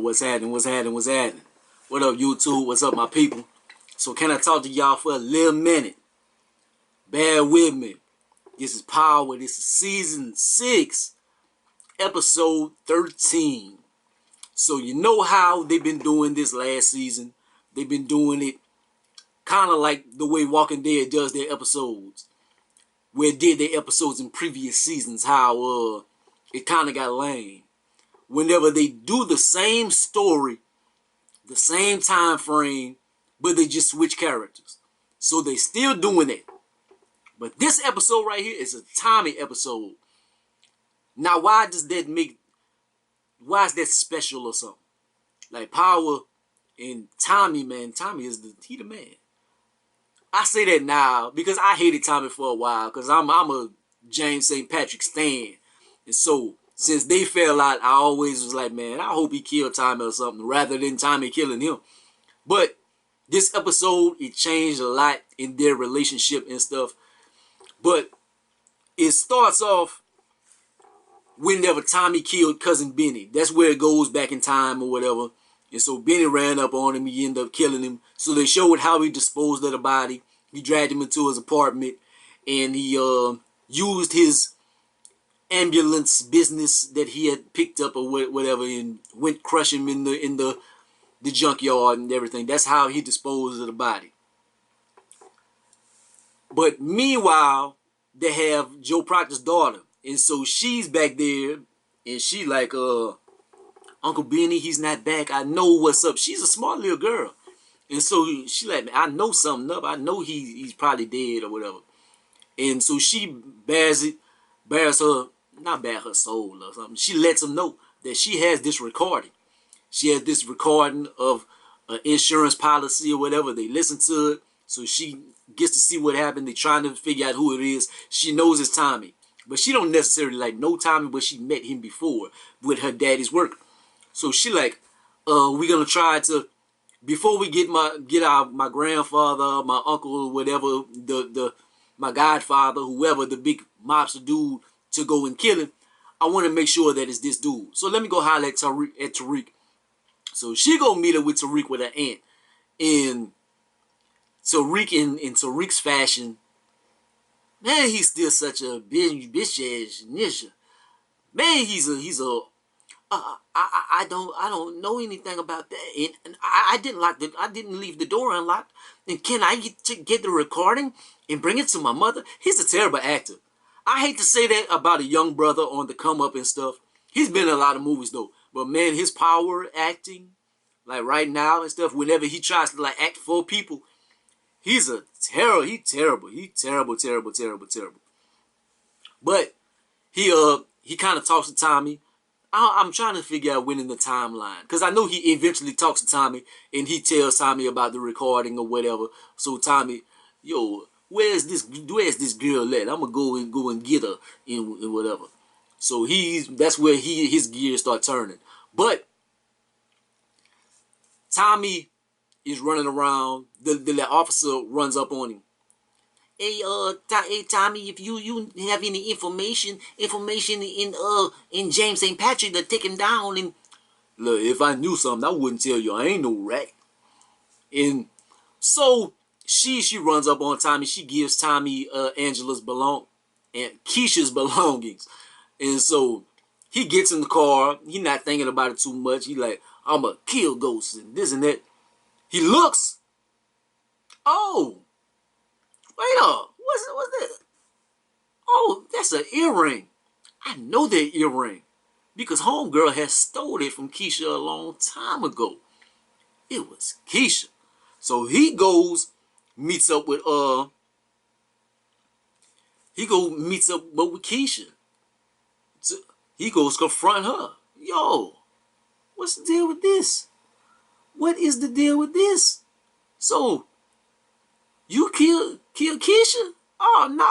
what's happening, what's happening, what's happening? What up, YouTube? What's up, my people? So can I talk to y'all for a little minute? Bear with me. This is Power. This is Season 6, Episode 13. So you know how they've been doing this last season. They've been doing it kind of like the way Walking Dead does their episodes. Where it did their episodes in previous seasons, how it kind of got lame. Whenever they do the same story, the same time frame, but they just switch characters. So they still doing it. But this episode right here is a Tommy episode. Now why is that special or something? Like Power and Tommy, man. Tommy is the man. I say that now because I hated Tommy for a while because I'm a James St. Patrick stan. And so since they fell out, I always was like, man, I hope he killed Tommy or something rather than Tommy killing him. But this episode, it changed a lot in their relationship and stuff. But it starts off whenever Tommy killed Cousin Benny. That's where it goes back in time or whatever. And so Benny ran up on him. He ended up killing him. So they showed how he disposed of the body. He dragged him into his apartment. And he used his ambulance business that he had picked up or whatever and went crush him in the junkyard and everything. That's how he disposed of the body. But meanwhile, they have Joe Proctor's daughter. And so she's back there. And she like, Uncle Benny, he's not back. I know what's up. She's a smart little girl. And so she like, I know something up. I know he's probably dead or whatever. And so she bears her, not bare her soul or something. She lets him know that she has this recording. She has this recording of an insurance policy or whatever. They listen to it. So she gets to see what happened. They're trying to figure out who it is. She knows it's Tommy. But she don't necessarily like know Tommy, but she met him before with her daddy's work. So she like, we're gonna try to, before we get my grandfather, my uncle, whatever, my godfather, whoever, the big mobster dude to go and kill him, I want to make sure that it's this dude. So let me go holler at Tariq. So she go meet her with Tariq with her aunt. And Tariq in Tariq's fashion, man, he's still such a bitch ass ninja. Man, I don't know anything about that, and I didn't leave the door unlocked. And can I get the recording and bring it to my mother? He's a terrible actor. I hate to say that about a young brother on the come up and stuff. He's been in a lot of movies though, but man, his power acting, like right now and stuff, whenever he tries to like act for people, he's terrible. But he kind of talks to Tommy. I'm trying to figure out when in the timeline, because I know he eventually talks to Tommy and he tells Tommy about the recording or whatever. So Tommy, yo, where's this girl at? I'm gonna go and get her and whatever. So that's where his gears start turning. But Tommy is running around. The officer runs up on him. Hey, Tommy, if you have any information in James St. Patrick to take him down, and look, if I knew something, I wouldn't tell you. I ain't no rat. And so she runs up on Tommy. She gives Tommy Angela's Keisha's belongings, and so he gets in the car. He's not thinking about it too much. He like, I'm a kill ghost and this and that. He looks. Oh. Wait up, what's that? Oh, that's an earring. I know that earring because homegirl has stole it from Keisha a long time ago. It was Keisha. So he goes, meets up with Keisha. So he goes confront her. Yo, what's the deal with this? What is the deal with this? So you kill Keisha? Oh no,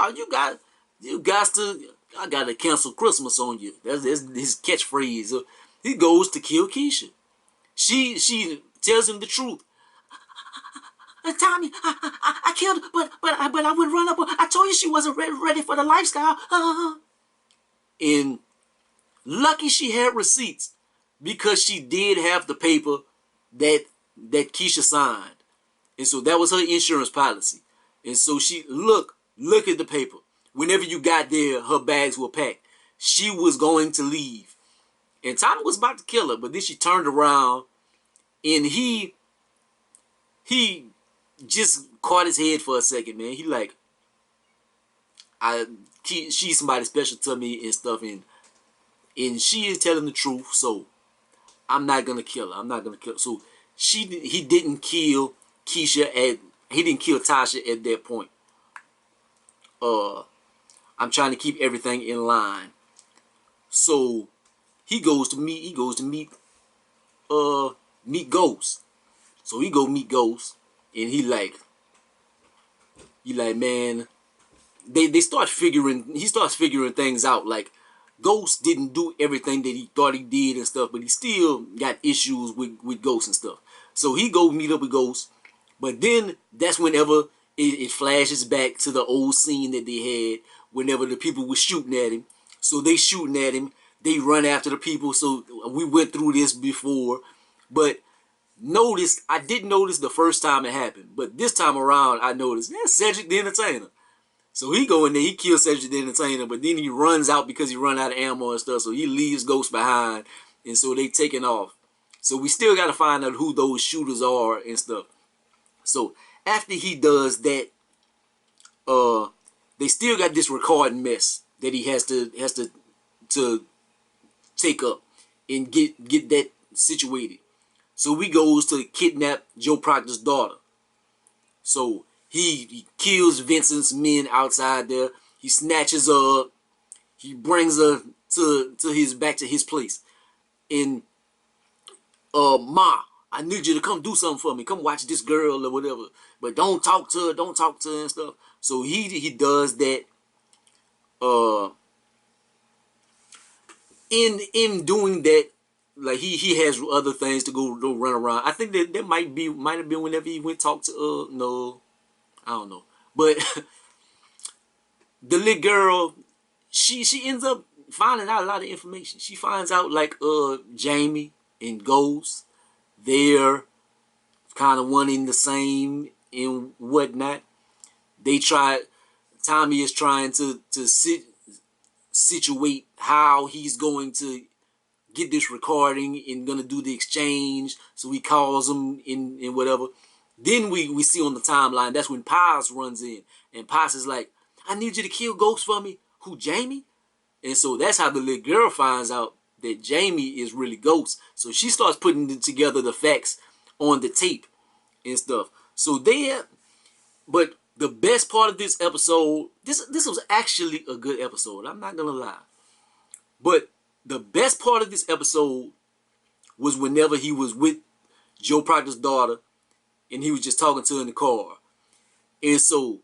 I gotta cancel Christmas on you. That's his catchphrase. He goes to kill Keisha. She tells him the truth. Tommy, I killed her, but I would run up. I told you she wasn't ready for the lifestyle. And lucky she had receipts because she did have the paper that Keisha signed. And so that was her insurance policy. And so she, look at the paper. Whenever you got there, her bags were packed. She was going to leave. And Tommy was about to kill her, but then she turned around and he just caught his head for a second, man. He like, she's somebody special to me and stuff, and she is telling the truth, so I'm not gonna kill her. I'm not gonna kill her. So he didn't kill he didn't kill Tasha at that point. I'm trying to keep everything in line. So he goes to meet Ghost. So he go meet Ghost, and he like, man, he starts figuring things out. Like, Ghost didn't do everything that he thought he did and stuff, but he still got issues with Ghost and stuff. So he go meet up with Ghost, but then that's whenever it flashes back to the old scene that they had whenever the people were shooting at him. So they shooting at him, they run after the people. So we went through this before, but I didn't notice the first time it happened, but this time around I noticed, Cedric the Entertainer. So he go in there, he kills Cedric the Entertainer, but then he runs out because he run out of ammo and stuff, so he leaves Ghost behind, and so they taking off. So we still got to find out who those shooters are and stuff. So after he does that, they still got this recording mess that he has to take up and get that situated. So he goes to kidnap Joe Proctor's daughter. So he kills Vincent's men outside there. He snatches her up. He brings her back to his place. And Ma, I need you to come do something for me. Come watch this girl or whatever. But don't talk to her and stuff. So he does that. In doing that, like he has other things to go run around. I think that might have been whenever he went talk to no, I don't know. But the little girl, she ends up finding out a lot of information. She finds out like Jamie and Ghost, they're kind of one in the same and whatnot. Tommy is trying to situate how he's going to get this recording and gonna do the exchange. So he calls him in whatever. Then we see on the timeline, that's when Paz runs in, and Paz is like, I need you to kill Ghost for me. Who, Jamie? And so that's how the little girl finds out that Jamie is really Ghost. So she starts putting together the facts on the tape and stuff. So but the best part of this episode, this was actually a good episode, I'm not gonna lie. But the best part of this episode was whenever he was with Joe Proctor's daughter and he was just talking to her in the car. And so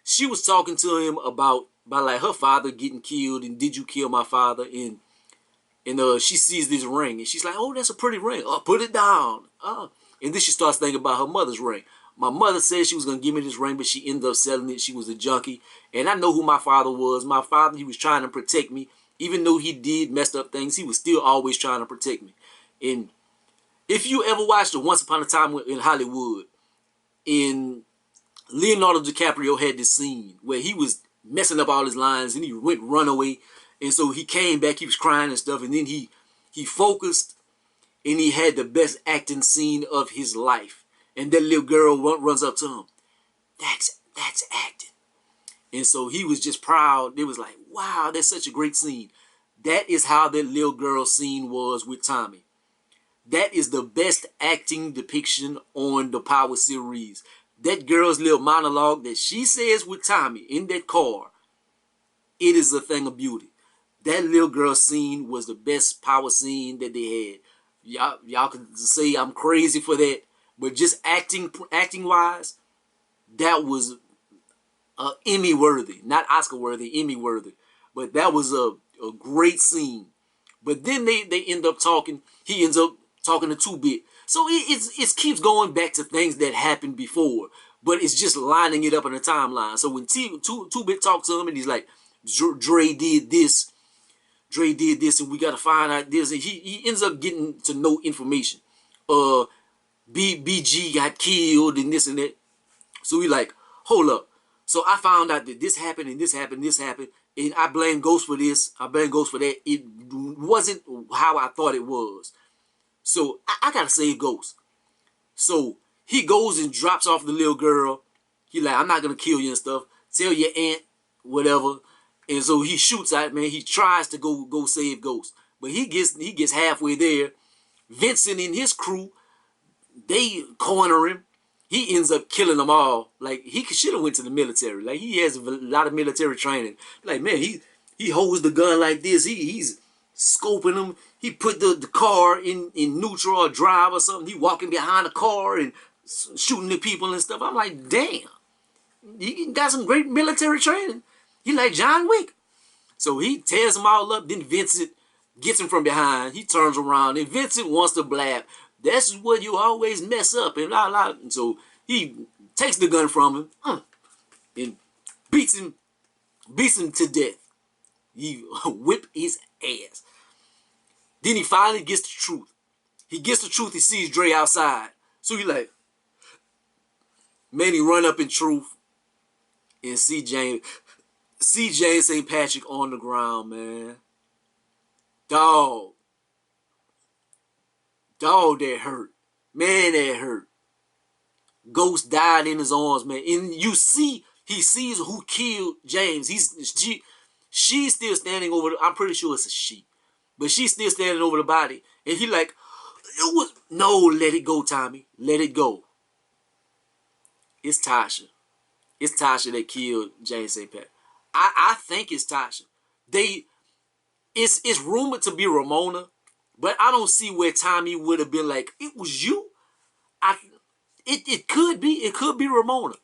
she was talking to him about like her father getting killed and did you kill my father? And she sees this ring and she's like, oh, that's a pretty ring. Oh, put it down. And then she starts thinking about her mother's ring. My mother said she was going to give me this ring, but she ended up selling it. She was a junkie. And I know who my father was. My father, he was trying to protect me. Even though he did messed up things, he was still always trying to protect me. And if you ever watched the Once Upon a Time in Hollywood, in Leonardo DiCaprio had this scene where he was messing up all his lines and he went runaway. And so he came back, he was crying and stuff. And then he focused and he had the best acting scene of his life. And that little girl runs up to him. That's acting. And so he was just proud. It was like, wow, that's such a great scene. That is how that little girl scene was with Tommy. That is the best acting depiction on the Power series. That girl's little monologue that she says with Tommy in that car, it is a thing of beauty. That little girl scene was the best Power scene that they had. Y'all can say I'm crazy for that, but just acting wise, that was Emmy worthy, not Oscar worthy, Emmy worthy. But that was a great scene. But then they end up talking. He ends up talking to 2-Bit. So it keeps going back to things that happened before, but it's just lining it up in the timeline. So when 2-Bit talks to him and he's like, Dre did this, Dre did this and we gotta find out this. And he ends up getting to know information. BG got killed and this and that. So we like, hold up. So I found out that this happened and this happened and this happened. And I blame Ghost for this. I blame Ghost for that. It wasn't how I thought it was. So I gotta save Ghost. So he goes and drops off the little girl. He like, I'm not gonna kill you and stuff. Tell your aunt, whatever. And so he shoots out, man. He tries to go save Ghost. But he gets halfway there. Vincent and his crew, they corner him. He ends up killing them all. Like, he should have went to the military. Like, he has a lot of military training. Like, man, he holds the gun like this. He's scoping them. He put the car in neutral or drive or something. He walking behind the car and shooting the people and stuff. I'm like, damn. He got some great military training. He like John Wick. So he tears them all up. Then Vincent gets him from behind. He turns around. And Vincent wants to blab. That's what you always mess up. And blah, blah. And so he takes the gun from him and beats him to death. He whip his ass. Then he finally gets the truth. He gets the truth. He sees Dre outside. So he like, man, he run up in truth and see James St. Patrick on the ground, man. Dog, that hurt. Man, that hurt. Ghost died in his arms, man. And you see, he sees who killed James. She's still standing over I'm pretty sure it's a she. But she's still standing over the body. And he like, no, let it go, Tommy. Let it go. It's Tasha. It's Tasha that killed James St. Patrick. I think it's Tasha. It's rumored to be Ramona, but I don't see where Tommy would have been like, it was you. It could be Ramona.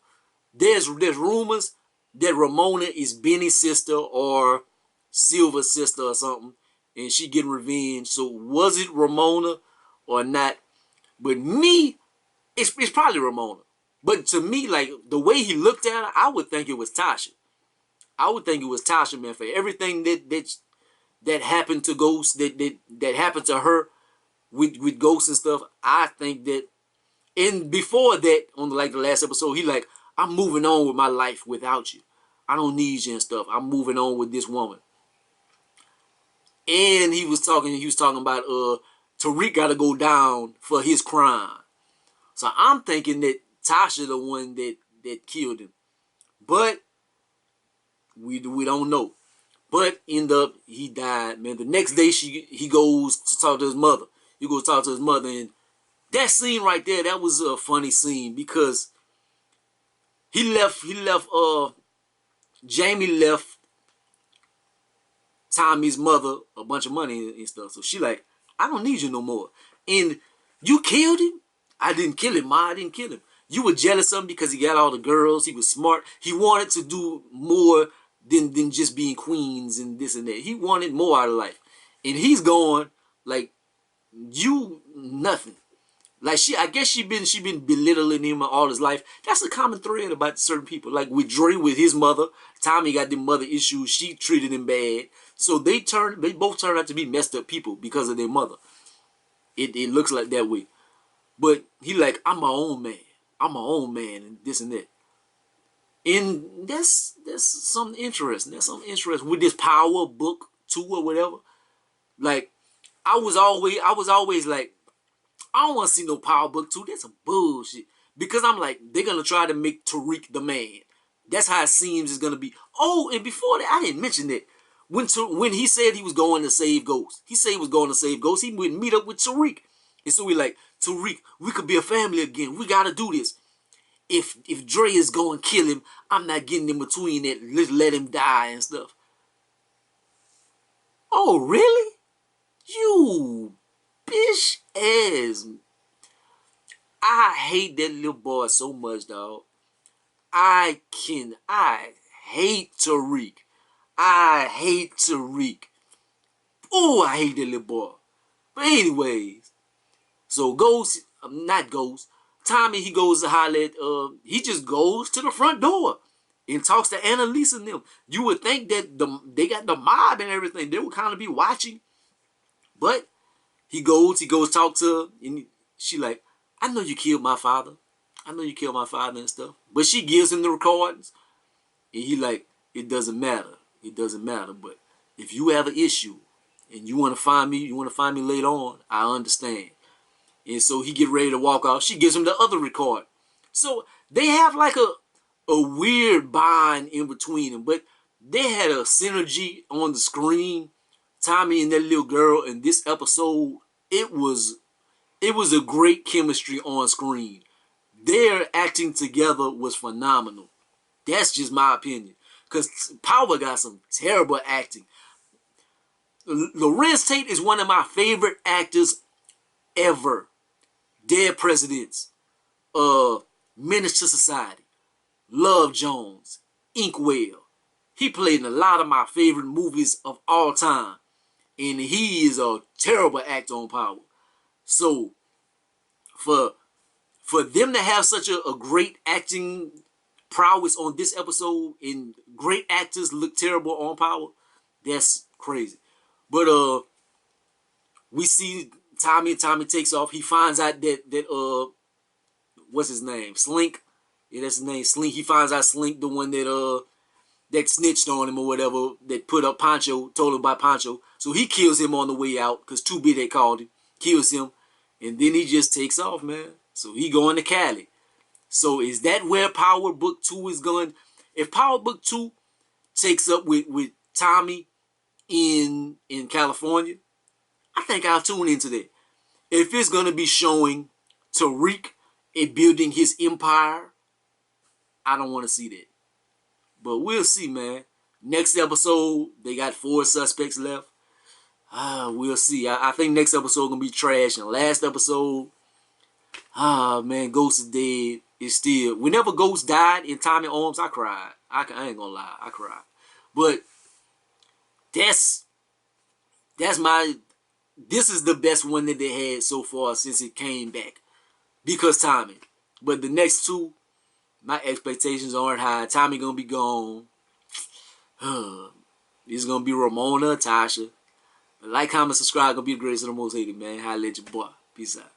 There's rumors that Ramona is Benny's sister or Silver's sister or something, and she getting revenge. So was it Ramona or not? But me, it's probably Ramona. But to me, like, the way he looked at her, I would think it was Tasha. I would think it was Tasha, man, for everything that happened to Ghost, that happened to her with Ghost and stuff. I think that, and before that, on the last episode, he like, I'm moving on with my life without you. I don't need you and stuff. I'm moving on with this woman. And he was talking about Tariq got to go down for his crime. So I'm thinking that Tasha the one that killed him. But we don't know. But end up, he died, man. The next day, he goes to talk to his mother. He goes to talk to his mother, and that scene right there, that was a funny scene because Jamie left Tommy's mother a bunch of money and stuff. So she like, I don't need you no more. And you killed him? I didn't kill him, Ma. I didn't kill him. You were jealous of him because he got all the girls. He was smart. He wanted to do more than just being queens and this and that. He wanted more out of life. And he's going like, you nothing. Like, I guess she been belittling him all his life. That's a common thread about certain people. Like with Dre, with his mother, Tommy got the mother issues. She treated him bad. So they both turned out to be messed up people because of their mother. It looks like that way. But he like, I'm my own man. I'm my own man and this and that. And that's something interesting. That's something interesting with this Power Book 2 or whatever. Like, I was always like, I don't want to see no Power Book 2. That's some bullshit. Because I'm like, they're going to try to make Tariq the man. That's how it seems it's going to be. Oh, and before that, I didn't mention that. When he said he was going to save Ghost. He said he was going to save Ghost. He would meet up with Tariq. And so we like, Tariq, we could be a family again. We got to do this. If Dre is going to kill him, I'm not getting in between it. Let's let him die and stuff. Oh, really? You bitch ass. I hate that little boy so much, dog. I hate Tariq. I hate Tariq. Oh, I hate that little boy. But anyways, so not Ghost. Tommy, he goes to holler at, he just goes to the front door. and talks to Annalisa and them. You would think that they got the mob and everything. They would kind of be watching. But he goes talk to her, and she like, I know you killed my father. I know you killed my father and stuff. But she gives him the recordings, and he like, it doesn't matter. It doesn't matter. But if you have an issue and you want to find me, later on, I understand. And so he get ready to walk off. She gives him the other record. So they have like a weird bond in between them. But they had a synergy on the screen. Tommy and that little girl in this episode, it was a great chemistry on screen. Their acting together was phenomenal. That's just my opinion. Because Power got some terrible acting. Lorenz Tate is one of my favorite actors ever. Dead Presidents, Menace to Society, Love Jones, Inkwell. He played in a lot of my favorite movies of all time. And he is a terrible actor on Power. So, for them to have such a great acting prowess on this episode and great actors look terrible on Power, that's crazy. But we see Tommy takes off. He finds out that what's his name? Slink. Yeah, that's his name. Slink. He finds out Slink, the one that snitched on him or whatever, that put up Pancho, told him about Pancho. So he kills him on the way out, because 2B they called him, kills him, and then he just takes off, man. So he going to Cali. So is that where Power Book 2 is going? If Power Book 2 takes up with Tommy in California, I think I'll tune into that. If it's going to be showing Tariq and building his empire, I don't want to see that. But we'll see, man. Next episode, they got 4 suspects left. We'll see. I think next episode gonna be trash. And last episode, man, Ghost is dead. It's still, whenever Ghost died in Tommy arms, I cried. I ain't gonna lie, I cried. But this is the best one that they had so far since it came back, because Tommy. But the next 2, my expectations aren't high. Tommy gonna be gone. It's gonna be Ramona, Tasha. Like, comment, subscribe. Gonna be the greatest and the most hated, man. Holla at your boy. Peace out.